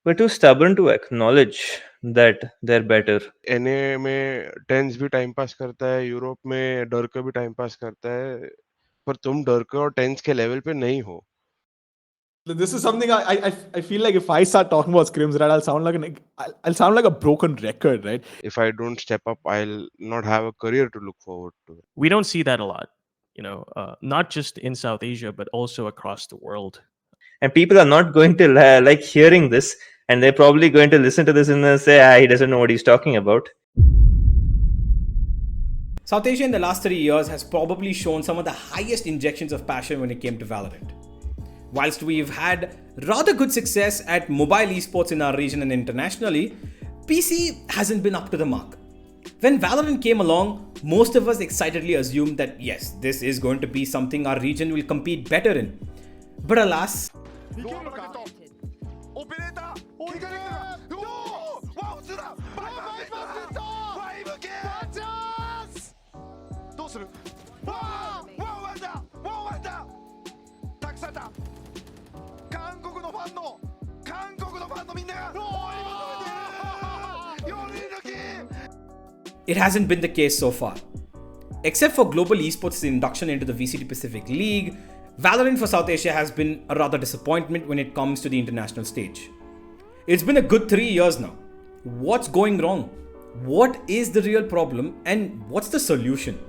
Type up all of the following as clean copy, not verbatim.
We're too stubborn to acknowledge that they're better. एनए में tense भी टाइम पास करता है, यूरोप में डर के भी टाइम पास करता है, पर तुम डर के और टेंस के लेवल पे नहीं हो. This is something I feel like if I start talking about scrims, right, I'll sound like a broken record, right? If I don't step up, I'll not have a career to look forward to. We don't see that a lot, not just in South Asia, but also across the world. And people are not going to like hearing this, and they're probably going to listen to this and say, he doesn't know what he's talking about. South Asia in the last 3 years has probably shown some of the highest injections of passion when it came to Valorant. Whilst we've had rather good success at mobile esports in our region and internationally, PC hasn't been up to the mark. When Valorant came along, most of us excitedly assumed that yes, this is going to be something our region will compete better in. But alas, it hasn't been the case so far. Except for global esports' induction into the VCT Pacific League, Valorant for South Asia has been a rather disappointment when it comes to the international stage. It's been a good 3 years now. What's going wrong? What is the real problem and what's the solution?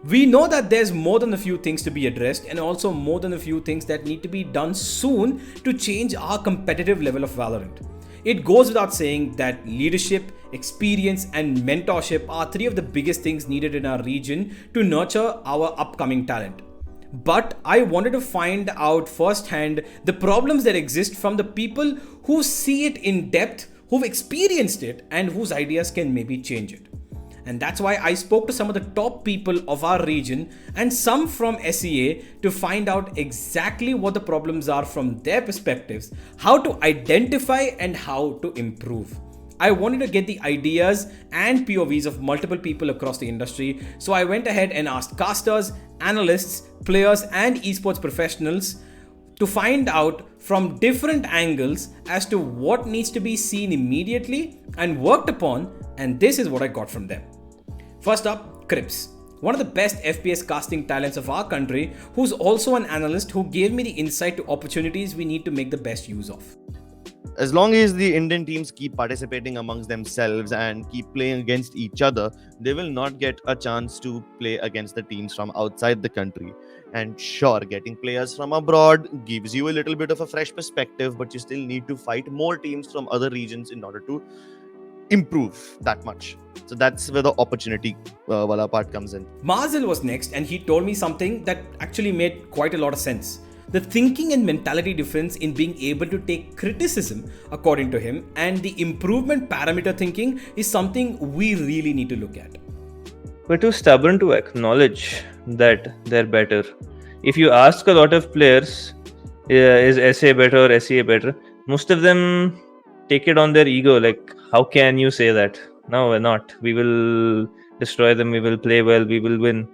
We know that there's more than a few things to be addressed and also more than a few things that need to be done soon to change our competitive level of Valorant. It goes without saying that leadership, experience, and mentorship are three of the biggest things needed in our region to nurture our upcoming talent. But I wanted to find out firsthand the problems that exist from the people who see it in depth, who've experienced it, and whose ideas can maybe change it. And that's why I spoke to some of the top people of our region and some from SEA to find out exactly what the problems are from their perspectives, how to identify and how to improve. I wanted to get the ideas and POVs of multiple people across the industry, so I went ahead and asked casters, analysts, players, and esports professionals to find out from different angles as to what needs to be seen immediately and worked upon, and this is what I got from them. First up, Crips, one of the best FPS casting talents of our country, who's also an analyst who gave me the insight to opportunities we need to make the best use of. As long as the Indian teams keep participating amongst themselves and keep playing against each other, they will not get a chance to play against the teams from outside the country. And sure, getting players from abroad gives you a little bit of a fresh perspective, but you still need to fight more teams from other regions in order to improve that much. So that's where the opportunity wala part comes in. Marzil was next, and he told me something that actually made quite a lot of sense. The thinking and mentality difference in being able to take criticism, according to him, and the improvement parameter thinking is something we really need to look at. We're too stubborn to acknowledge that they're better. If you ask a lot of players, is SA better or SEA better, most of them take it on their ego, like, how can you say that? No, we're not. We will destroy them, we will play well, we will win.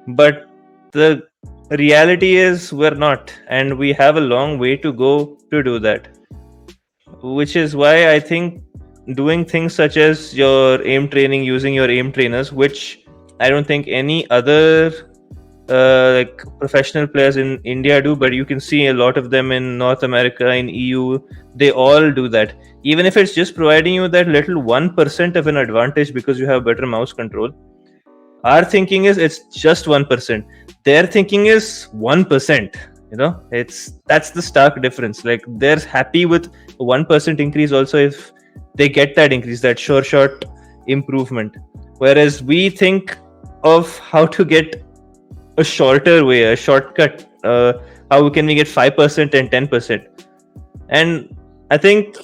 But the reality is we're not, and we have a long way to go to do that. Which is why I think doing things such as your aim training, using your aim trainers, which I don't think any other like professional players in India do, but you can see a lot of them in North America, in EU, they all do that. Even if it's just providing you that little 1% of an advantage because you have better mouse control. Our thinking is it's just 1%. Their thinking is 1%. That's the stark difference. Like, they're happy with 1% increase also if they get that increase, that sure shot improvement. Whereas we think of how to get a shorter way, a shortcut. How can we get 5% and 10%? And I think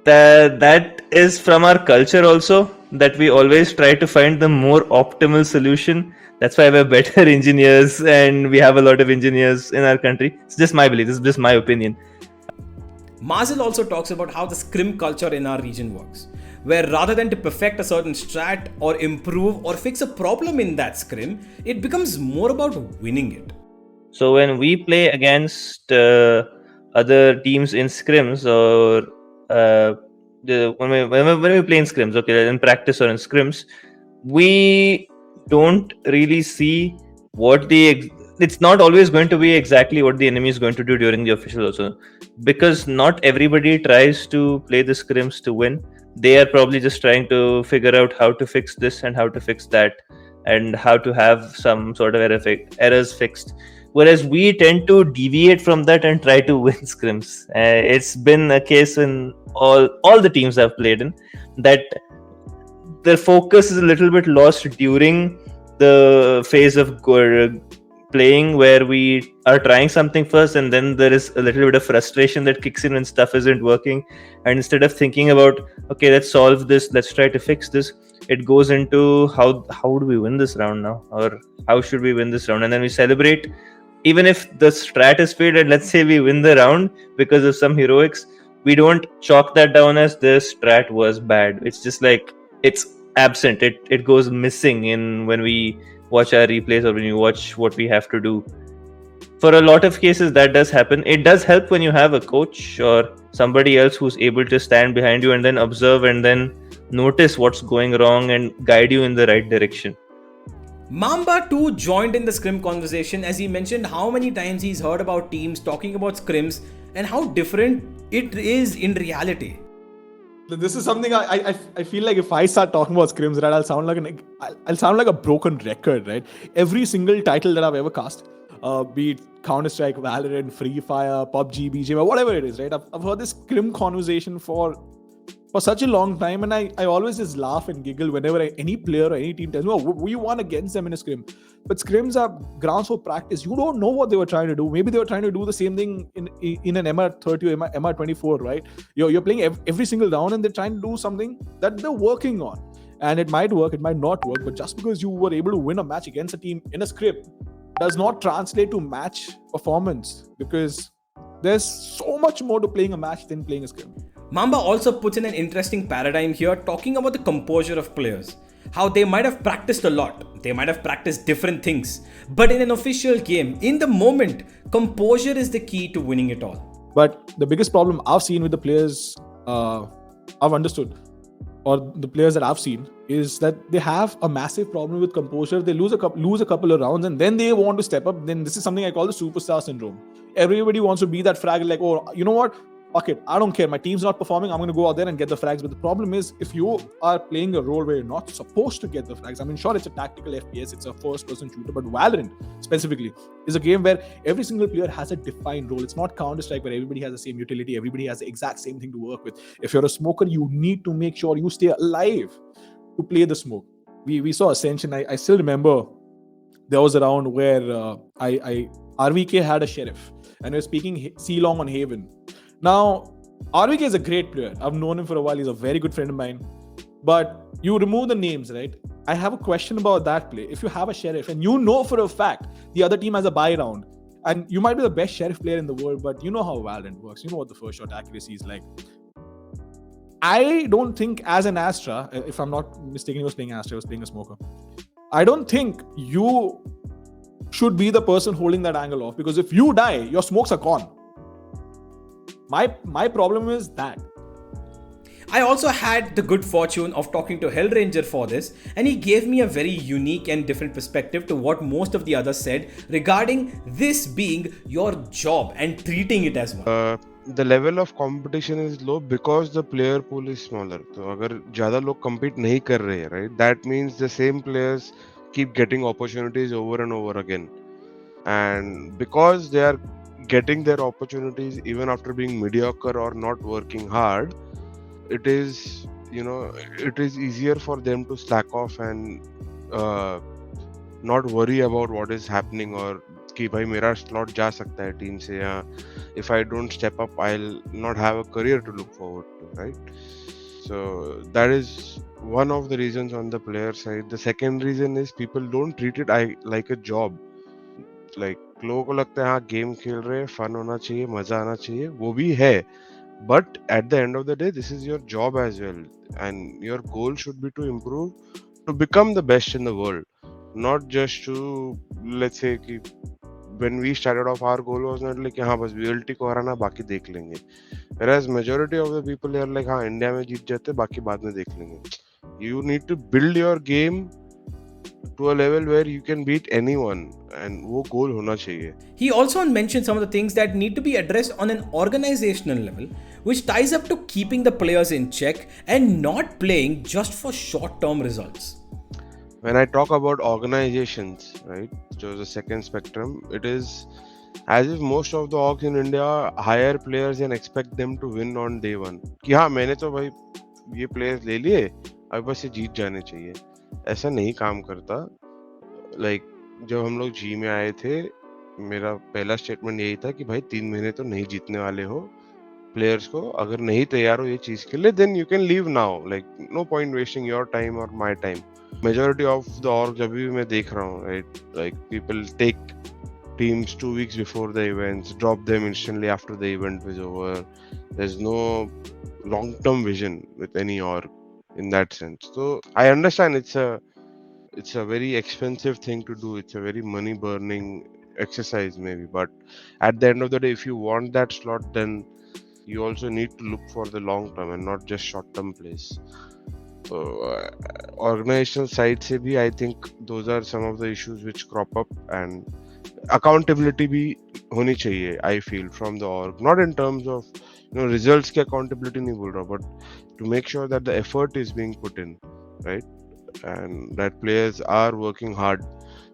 that is from our culture also, that we always try to find the more optimal solution. That's why we're better engineers, and we have a lot of engineers in our country. It's just my belief. This is just my opinion. Marzil also talks about how the scrim culture in our region works, where rather than to perfect a certain strat or improve or fix a problem in that scrim, it becomes more about winning it. So when we play against other teams in scrims or when we play in scrims, okay, in practice or in scrims, we don't really see what it's not always going to be exactly what the enemy is going to do during the official also, because not everybody tries to play the scrims to win. They are probably just trying to figure out how to fix this and how to fix that and how to have some sort of errors fixed, whereas we tend to deviate from that and try to win scrims. It's been a case in all the teams I've played in that their focus is a little bit lost during the phase of playing, where we are trying something first and then there is a little bit of frustration that kicks in when stuff isn't working, and instead of thinking about, okay, let's solve this, let's try to fix this, it goes into how do we win this round now, or how should we win this round, and then we celebrate even if the strat is failed, and let's say we win the round because of some heroics. We don't chalk that down as the strat was bad. It's just like it's absent, it goes missing in when we watch our replays or when you watch what we have to do. For a lot of cases that does happen. It does help when you have a coach or somebody else who's able to stand behind you and then observe and then notice what's going wrong and guide you in the right direction. Mamba too joined in the scrim conversation as he mentioned how many times he's heard about teams talking about scrims and how different it is in reality. This is something I feel like if I start talking about scrims, right, I'll sound like a broken record, right? Every single title that I've ever cast, be it Counter-Strike, Valorant, Free Fire, PUBG, BGMI, whatever it is, right? I've heard this scrim conversation for such a long time, and I always just laugh and giggle whenever any player or any team tells me, oh, we won against them in a scrim. But scrims are grounds for practice. You don't know what they were trying to do. Maybe they were trying to do the same thing in an MR30 or MR24, right? You're playing every single round and they're trying to do something that they're working on. And it might work, it might not work, but just because you were able to win a match against a team in a scrim does not translate to match performance, because there's so much more to playing a match than playing a scrim. Mamba also puts in an interesting paradigm here, talking about the composure of players. How they might have practiced a lot, they might have practiced different things, but in an official game, in the moment, composure is the key to winning it all. But the biggest problem I've seen with the players I've understood, or the players that I've seen, is that they have a massive problem with composure. They lose a couple of rounds and then they want to step up. Then this is something I call the superstar syndrome. Everybody wants to be that frag, like, oh, you know what? Fuck it, I don't care. My team's not performing. I'm going to go out there and get the frags. But the problem is, if you are playing a role where you're not supposed to get the frags, I mean, sure, it's a tactical FPS, it's a first-person shooter, but Valorant specifically is a game where every single player has a defined role. It's not Counter-Strike where everybody has the same utility, everybody has the exact same thing to work with. If you're a smoker, you need to make sure you stay alive to play the smoke. We saw Ascension. I still remember there was a round where RVK had a sheriff and we were speaking C-Long on Haven. Now, RVK is a great player. I've known him for a while. He's a very good friend of mine. But you remove the names, right? I have a question about that play. If you have a sheriff and you know for a fact the other team has a buy round, and you might be the best sheriff player in the world, but you know how Valorant works. You know what the first shot accuracy is like. I don't think as an Astra, if I'm not mistaken, he was playing Astra, he was playing a smoker. I don't think you should be the person holding that angle off, because if you die, your smokes are gone. My problem is that. I also had the good fortune of talking to Hellranger for this, and he gave me a very unique and different perspective to what most of the others said regarding this being your job and treating it as one. The level of competition is low because the player pool is smaller. So अगर ज़्यादा लोग compete नहीं कर रहे हैं, right? That means the same players keep getting opportunities over and over again, and because they are getting their opportunities even after being mediocre or not working hard, it is easier for them to slack off and not worry about what is happening, or कि भाई मेरा slot जा सकता है team से, या if I don't step up I'll not have a career to look forward to, right? So that is one of the reasons on the player side. The second reason is people don't treat it like a job. Like लोगों को लगता है हाँ game खेल रहे हैं, fun होना चाहिए, मजा आना चाहिए, वो भी है, but at the end of the day this is your job as well, and your goal should be to improve, to become the best in the world, not just to, let's say, when we started off, our goal was not like हाँ बस VLT को हराना बाकी देख लेंगे. Whereas majority of the people are like हाँ India में जीत जाते बाकी बाद में देख लेंगे. You need to build your game to a level where you can beat anyone, and वो goal होना चाहिए. He also mentioned some of the things that need to be addressed on an organizational level, which ties up to keeping the players in check and not playing just for short-term results. When I talk about organizations, right, which was the second spectrum, it is as if most of the orgs in India hire players and expect them to win on day one. कि हाँ मैंने तो भाई ये players ले लिए, अब बस ये जीत जाने चाहिए. ऐसा नहीं काम करता. Like जब हम लोग जी में आए थे, मेरा पहला स्टेटमेंट यही था कि भाई 3 महीने तो नहीं जीतने वाले हो. प्लेयर्स को अगर नहीं तैयार हो ये चीज के लिए, then you can leave now. Like no point wasting your time or my time. Majority of the orgs अभी भी मैं देख रहा हूँ, right? Like people take teams 2 weeks before the events, drop them instantly after the event is over. There's no long-term vision with any org in that sense. So I understand it's a very expensive thing to do. It's a very money-burning exercise maybe, but at the end of the day, if you want that slot, then you also need to look for the long term and not just short term plays. So organizational side se bhi, I think those are some of the issues which crop up, and accountability bhi honi chahiye, I feel, from the org, not in terms of results ki accountability nahi bol raha, but to make sure that the effort is being put in, right, and that players are working hard.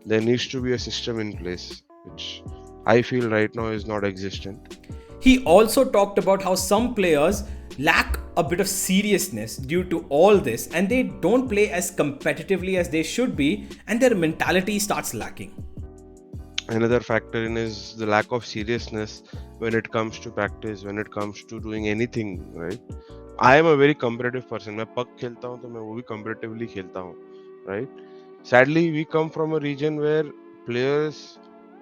There needs to be a system in place which I feel right now is not existent. He also talked about how some players lack a bit of seriousness due to all this, and they don't play as competitively as they should be, and their mentality starts lacking. Another factor in is the lack of seriousness when it comes to practice, when it comes to doing anything, right? I am a very competitive person. मैं पक खेलता हूँ तो मैं वो भी competitively खेलता हूँ, right? Sadly, we come from a region where players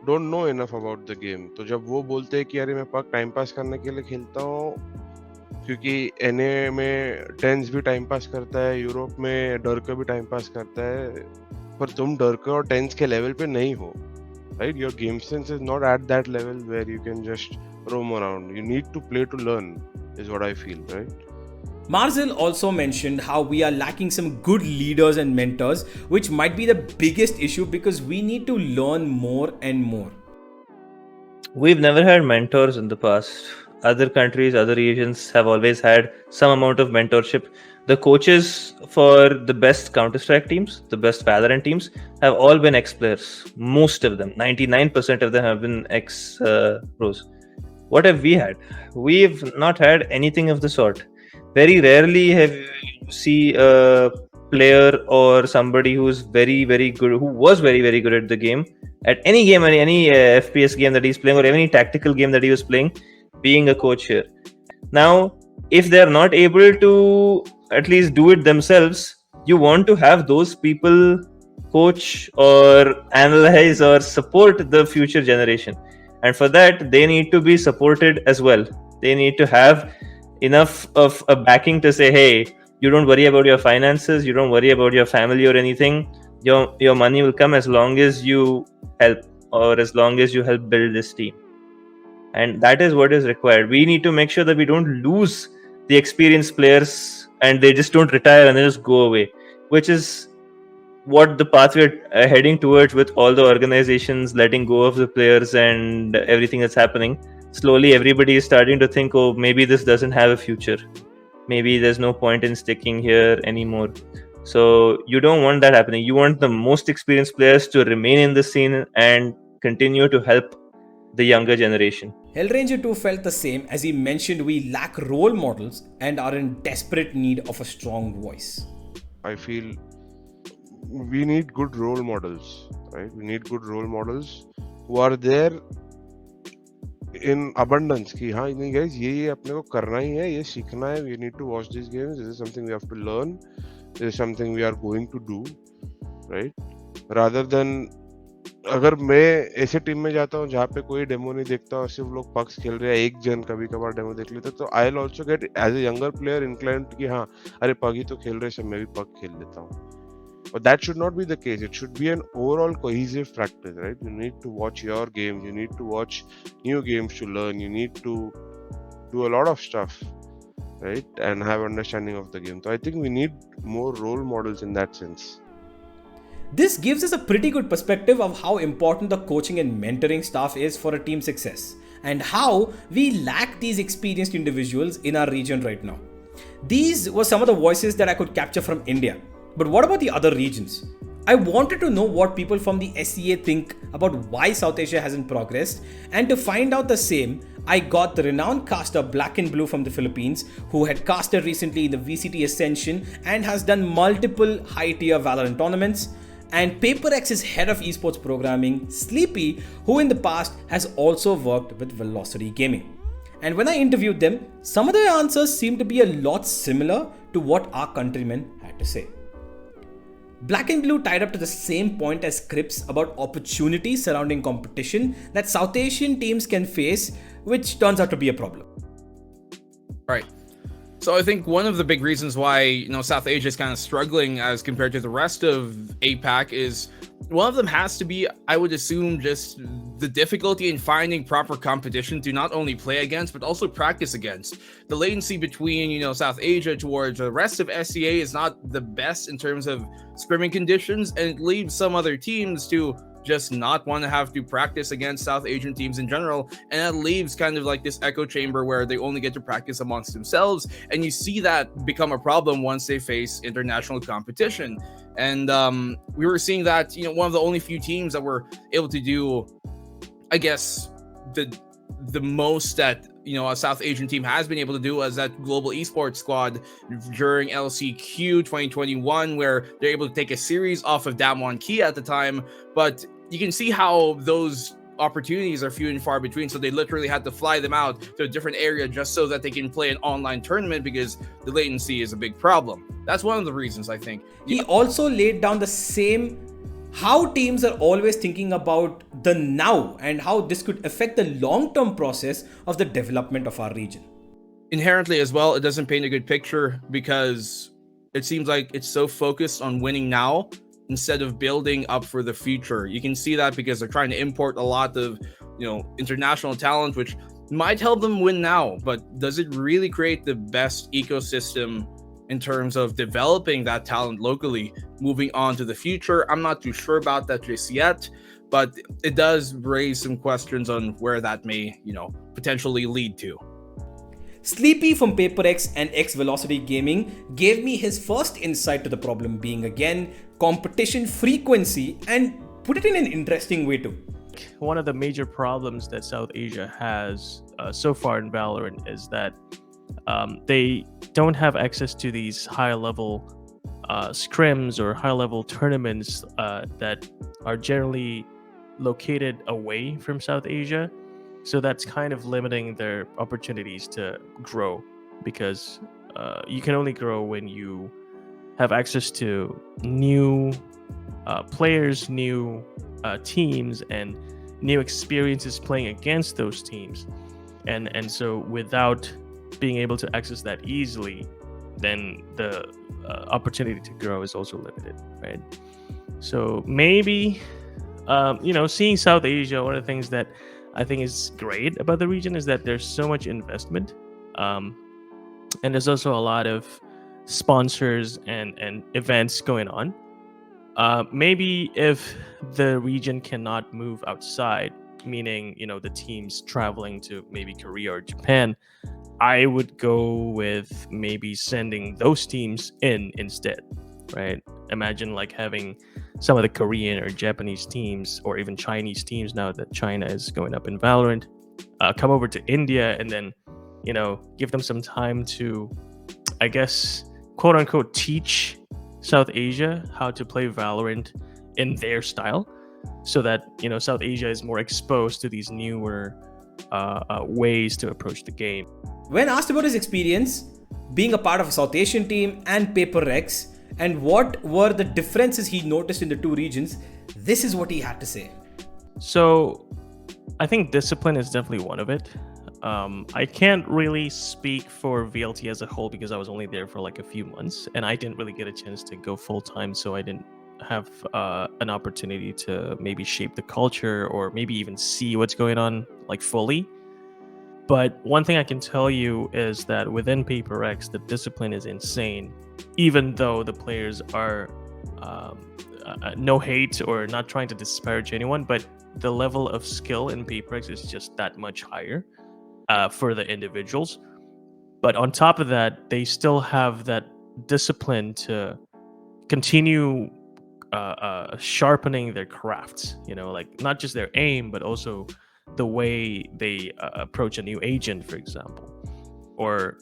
don't know enough about the game. तो जब वो बोलते हैं कि अरे मैं पक टाइम पास करने के लिए खेलता हूँ, क्योंकि NA में टेंस भी टाइम पास करता है, यूरोप में डर्क भी टाइम पास करता है, पर तुम डर्क और टेंस के लेवल पे नहीं हो, right? Your game sense is not at that level where you can just roam around. You need to play to learn, is what I feel, right? Marzil also mentioned how we are lacking some good leaders and mentors, which might be the biggest issue because we need to learn more and more. We've never had mentors in the past. Other countries, other regions have always had some amount of mentorship. The coaches for the best Counter-Strike teams, the best Valorant teams, have all been ex-players. Most of them, 99% of them have been ex-pros. What have we had? We've not had anything of the sort. Very rarely have you see a player or somebody who's very, very good, who was very, very good at the game, at any game, any FPS game that he's playing, or any tactical game that he was playing, being a coach here. Now, if they're not able to at least do it themselves, you want to have those people coach or analyze or support the future generation. And for that, they need to be supported as well. They need to have enough of a backing to say, hey, you don't worry about your finances, you don't worry about your family or anything. Your money will come as long as you help, or as long as you help build this team. And that is what is required. We need to make sure that we don't lose the experienced players and they just don't retire and they just go away, which is what the path we're heading towards with all the organizations letting go of the players and everything that's happening. Slowly, everybody is starting to think, oh, maybe this doesn't have a future. Maybe there's no point in sticking here anymore. So you don't want that happening. You want the most experienced players to remain in the scene and continue to help the younger generation. Hellranger 2 felt the same, as he mentioned we lack role models and are in desperate need of a strong voice. I feel we need good role models, right? We need good role models who are there in abundance. कि हाँ नहीं guys, ये अपने को करना ही है, ये सीखना है. We need to watch these games. This is something we have to learn. This is something we are going to do, right? Rather than अगर मैं ऐसे टीम में जाता हूँ जहाँ पे कोई डेमो नहीं देखता और सिर्फ लोग पक्स खेल रहे हैं, एक जन कभी कभार डेमो देख लेता, तो I will also get as a younger player inclined कि हाँ अरे पग ही तो खेल रहे हैं, मैं भी पग खेल लेता हूँ. But that should not be the case. It should be an overall cohesive practice, right? You need to watch your games, you need to watch new games to learn, you need to do a lot of stuff, right? And have understanding of the game. So I think we need more role models in that sense. This gives us a pretty good perspective of how important the coaching and mentoring staff is for a team's success, and how we lack these experienced individuals in our region right now. These were some of the voices that I could capture from India. But what about the other regions? I wanted to know what people from the SEA think about why South Asia hasn't progressed, and to find out the same, I got the renowned caster Black and Blue from the Philippines, who had casted recently in the VCT Ascension and has done multiple high-tier Valorant tournaments, and PaperX's head of esports programming, Sleepy, who in the past has also worked with Velocity Gaming. And when I interviewed them, some of their answers seemed to be a lot similar to what our countrymen had to say. Black and Blue tied up to the same point as Crips about opportunities surrounding competition that South Asian teams can face, which turns out to be a problem. Right. So I think one of the big reasons why, South Asia is kind of struggling as compared to the rest of APAC is one of them has to be, I would assume, just the difficulty in finding proper competition to not only play against, but also practice against. The latency between, South Asia towards the rest of SEA is not the best in terms of scrimming conditions, and it leaves some other teams to just not want to have to practice against South Asian teams in general, and that leaves kind of like this echo chamber where they only get to practice amongst themselves, and you see that become a problem once they face international competition. And we were seeing that one of the only few teams that were able to do, I guess, the most that a South Asian team has been able to do as that global esports squad during LCQ 2021, where they're able to take a series off of Damwon Key at the time. But you can see how those opportunities are few and far between, so they literally had to fly them out to a different area just so that they can play an online tournament, because the latency is a big problem. That's one of the reasons, I think. He also laid down the same how teams are always thinking about the now and how this could affect the long-term process of the development of our region. Inherently as well, it doesn't paint a good picture, because it seems like it's so focused on winning now instead of building up for the future. You can see that because they're trying to import a lot of, international talent, which might help them win now, but does it really create the best ecosystem in terms of developing that talent locally, moving on to the future? I'm not too sure about that just yet, but it does raise some questions on where that may, potentially lead to. Sleepy from PaperX and Velocity Gaming gave me his first insight to the problem being, again, competition frequency, and put it in an interesting way too. One of the major problems that South Asia has so far in Valorant is that they don't have access to these high-level scrims or high-level tournaments that are generally located away from South Asia. So that's kind of limiting their opportunities to grow, because you can only grow when you have access to new players, new teams, and new experiences playing against those teams. And so without being able to access that easily, then the opportunity to grow is also limited, right? So maybe, seeing South Asia, one of the things that I think is great about the region is that there's so much investment, and there's also a lot of sponsors and events going on. Maybe if the region cannot move outside, meaning the teams traveling to maybe Korea or Japan, I would go with maybe sending those teams in instead, right? Imagine like having some of the Korean or Japanese teams, or even Chinese teams, now that China is going up in Valorant, come over to India, and then give them some time to, I guess, quote unquote, teach South Asia how to play Valorant in their style, so that South Asia is more exposed to these newer ways to approach the game. When asked about his experience being a part of a South Asian team and PaperX, and what were the differences he noticed in the two regions, this is what he had to say. So I think discipline is definitely one of it. I can't really speak for VLT as a whole because I was only there for like a few months, and I didn't really get a chance to go full time, so I didn't have an opportunity to maybe shape the culture or maybe even see what's going on like fully. But one thing I can tell you is that within Paper X, the discipline is insane, even though the players are no hate or not trying to disparage anyone, but the level of skill in Paper X is just that much higher for the individuals. But on top of that, they still have that discipline to continue sharpening their crafts, like not just their aim, but also the way they approach a new agent, for example. Or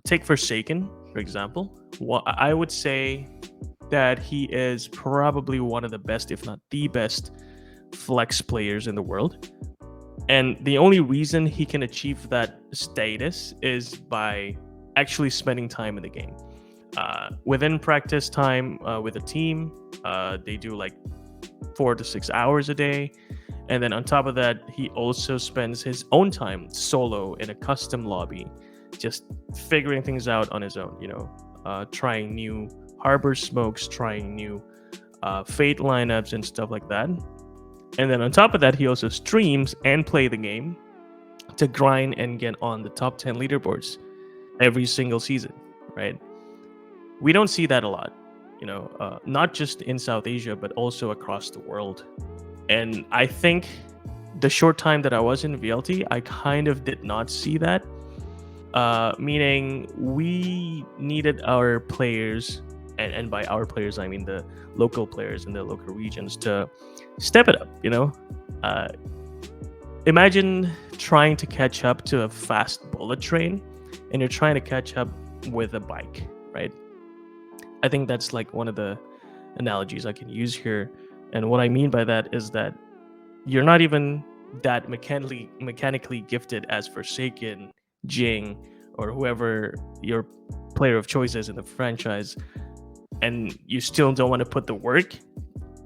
take Forsaken, for example. I would say that he is probably one of the best, if not the best, flex players in the world. And the only reason he can achieve that status is by actually spending time in the game. Within practice time with a team, they do like 4 to 6 hours a day. And then on top of that, he also spends his own time solo in a custom lobby, just figuring things out on his own, trying new harbor smokes, trying new fate lineups and stuff like that. And then on top of that, he also streams and play the game to grind and get on the top 10 leaderboards every single season, right? We don't see that a lot, not just in South Asia, but also across the world. And I think the short time that I was in VLT, I kind of did not see that. Meaning we needed our players, and by our players, I mean the local players in the local regions, to step it up, Imagine trying to catch up to a fast bullet train, and you're trying to catch up with a bike, right? I think that's like one of the analogies I can use here. And what I mean by that is that you're not even that mechanically gifted as Forsaken, Jing, or whoever your player of choice is in the franchise, and you still don't want to put the work.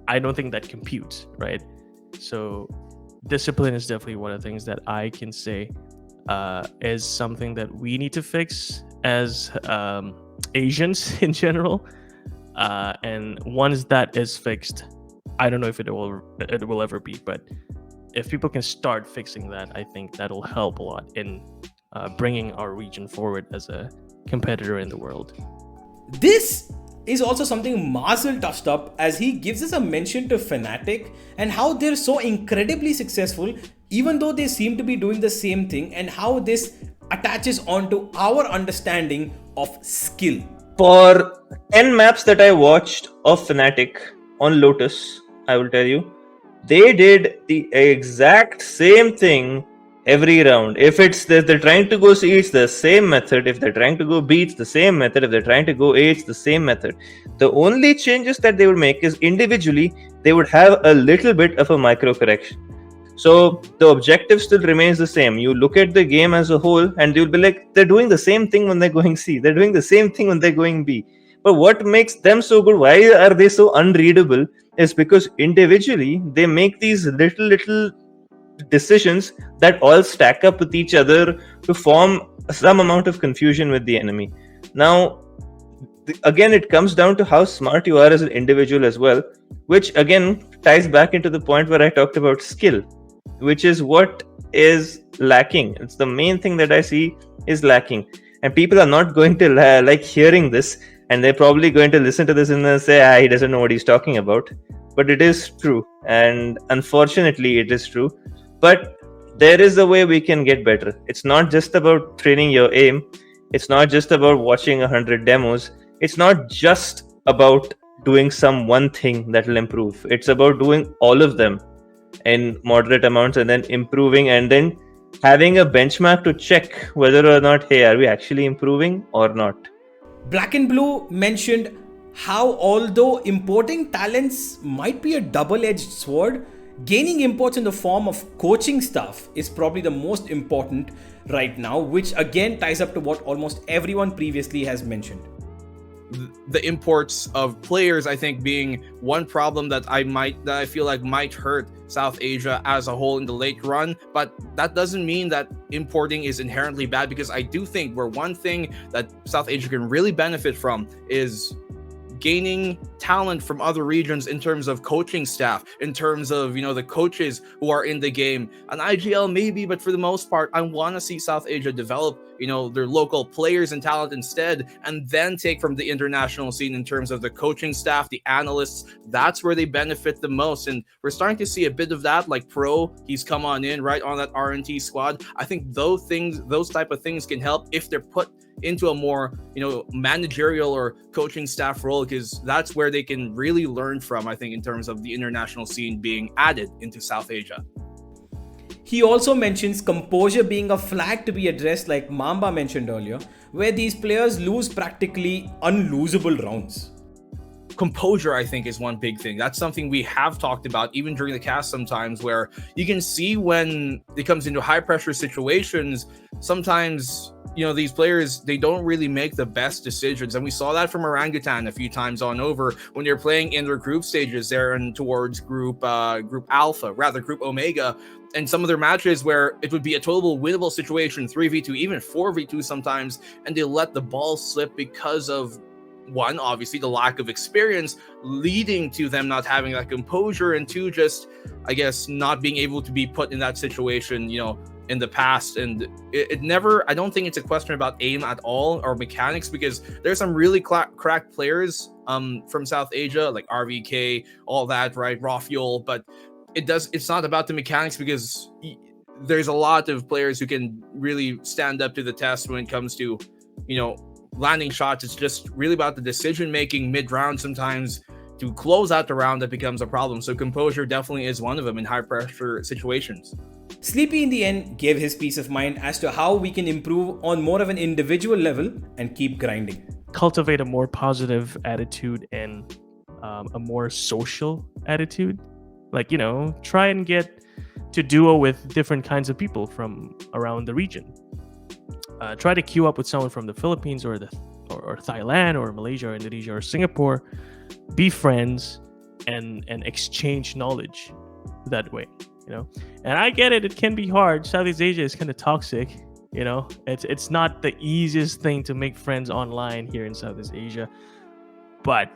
I don't think that computes, right? So discipline is definitely one of the things that I can say is something that we need to fix as Asians in general. And once that is fixed, I don't know if it will ever be, but if people can start fixing that, I think that'll help a lot in bringing our region forward as a competitor in the world. This is also something Marcel touched up, as he gives us a mention to Fnatic and how they're so incredibly successful even though they seem to be doing the same thing, and how this attaches onto our understanding of skill. For 10 maps that I watched of Fnatic on Lotus, I will tell you, they did the exact same thing every round. If they're trying to go C, it's the same method. If they're trying to go B, it's the same method. If they're trying to go A, it's the same method. The only changes that they would make is individually they would have a little bit of a micro correction. So the objective still remains the same. You look at the game as a whole and you'll be like, they're doing the same thing when they're going C. They're doing the same thing when they're going B. But what makes them so good, why are they so unreadable, is because individually they make these little decisions that all stack up with each other to form some amount of confusion with the enemy. Now, again, it comes down to how smart you are as an individual as well, which again ties back into the point where I talked about skill, which is what is lacking. It's the main thing that I see is lacking. And people are not going to like hearing this, and they're probably going to listen to this and say, he doesn't know what he's talking about. But it is true. And unfortunately, it is true. But there is a way we can get better. It's not just about training your aim. It's not just about watching 100 demos. It's not just about doing some one thing that will improve. It's about doing all of them in moderate amounts and then improving, and then having a benchmark to check whether or not, hey, are we actually improving or not? Black and Blue mentioned how although importing talents might be a double-edged sword, gaining imports in the form of coaching staff is probably the most important right now, which again ties up to what almost everyone previously has mentioned. The imports of players, I think, being one problem that I feel like might hurt South Asia as a whole in the late run. But that doesn't mean that importing is inherently bad, because I do think one thing that South Asia can really benefit from is gaining talent from other regions in terms of coaching staff, in terms of, the coaches who are in the game. An IGL maybe, but for the most part, I want to see South Asia develop, their local players and talent instead, and then take from the international scene in terms of the coaching staff, the analysts. That's where they benefit the most. And we're starting to see a bit of that, like Pro, he's come on in right on that R&T squad. I think those type of things can help if they're put into a more, managerial or coaching staff role, because that's where they can really learn from, I think, in terms of the international scene being added into South Asia. He also mentions composure being a flag to be addressed, like Mamba mentioned earlier, where these players lose practically unlosable rounds. Composure, I think, is one big thing. That's something we have talked about even during the cast sometimes, where you can see when it comes into high pressure situations, sometimes these players, they don't really make the best decisions. And we saw that from Orangutan a few times on over when they're playing in their group stages there and towards group Omega, and some of their matches where it would be a total winnable situation, 3v2, even 4v2 sometimes, and they let the ball slip because of, one, obviously the lack of experience, leading to them not having that composure, and two, just, I guess, not being able to be put in that situation, in the past. And it never, I don't think it's a question about aim at all or mechanics, because there's some really cracked players from South Asia, like RVK, all that, right, Raw Fuel, but it's not about the mechanics, because there's a lot of players who can really stand up to the test when it comes to, landing shots. It's just really about the decision making mid-round sometimes to close out the round that becomes a problem. So composure definitely is one of them in high pressure situations. Sleepy in the end gave his peace of mind as to how we can improve on more of an individual level and keep grinding. Cultivate a more positive attitude and a more social attitude. Like, try and get to duo with different kinds of people from around the region. Try to queue up with someone from the Philippines or Thailand or Malaysia or Indonesia or Singapore. Be friends and exchange knowledge that way, And I get it; it can be hard. Southeast Asia is kind of toxic, It's not the easiest thing to make friends online here in Southeast Asia. But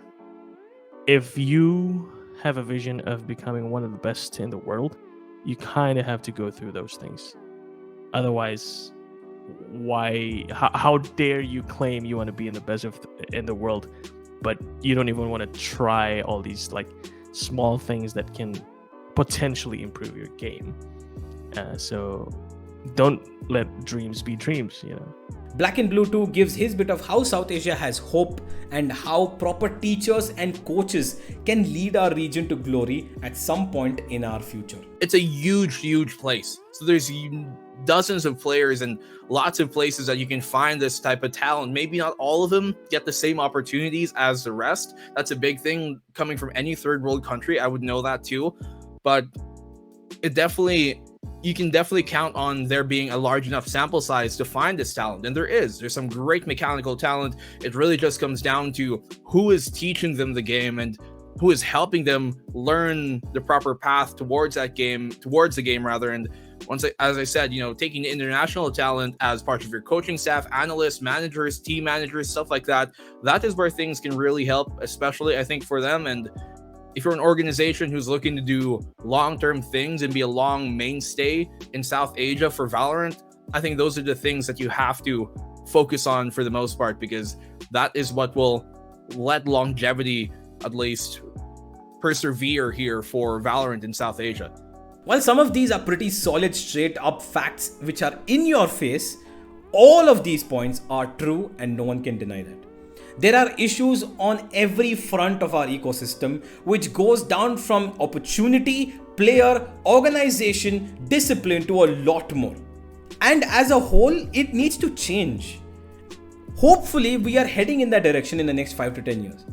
if you have a vision of becoming one of the best in the world, you kind of have to go through those things. Otherwise, how dare you claim you want to be in the best in the world, but you don't even want to try all these like small things that can potentially improve your game. So don't let dreams be dreams, Black and Blue 2 gives his bit of how South Asia has hope and how proper teachers and coaches can lead our region to glory at some point in our future. It's a huge place. So there's dozens of players and lots of places that you can find this type of talent. Maybe not all of them get the same opportunities as the rest. That's a big thing coming from any third world country. I would know that too. But you can definitely count on there being a large enough sample size to find this talent. And there's some great mechanical talent. It really just comes down to who is teaching them the game and who is helping them learn the proper path towards the game. And as I said, taking the international talent as part of your coaching staff, analysts, managers, team managers, stuff like that, that is where things can really help, especially I think for them. And if you're an organization who's looking to do long-term things and be a long mainstay in South Asia for Valorant, I think those are the things that you have to focus on for the most part, because that is what will let longevity at least persevere here for Valorant in South Asia. While some of these are pretty solid straight up facts which are in your face, all of these points are true and no one can deny that. There are issues on every front of our ecosystem, which goes down from opportunity, player, organization, discipline to a lot more. And as a whole, it needs to change. Hopefully, we are heading in that direction in the next 5 to 10 years.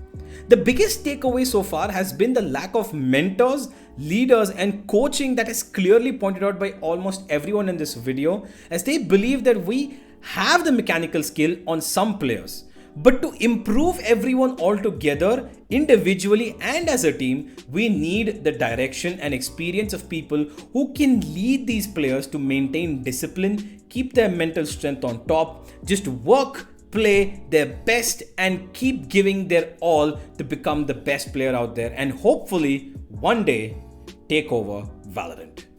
The biggest takeaway so far has been the lack of mentors, leaders, and coaching that is clearly pointed out by almost everyone in this video, as they believe that we have the mechanical skill on some players. But to improve everyone all together, individually and as a team, we need the direction and experience of people who can lead these players to maintain discipline, keep their mental strength on top, just work, play their best and keep giving their all to become the best player out there and hopefully one day take over Valorant.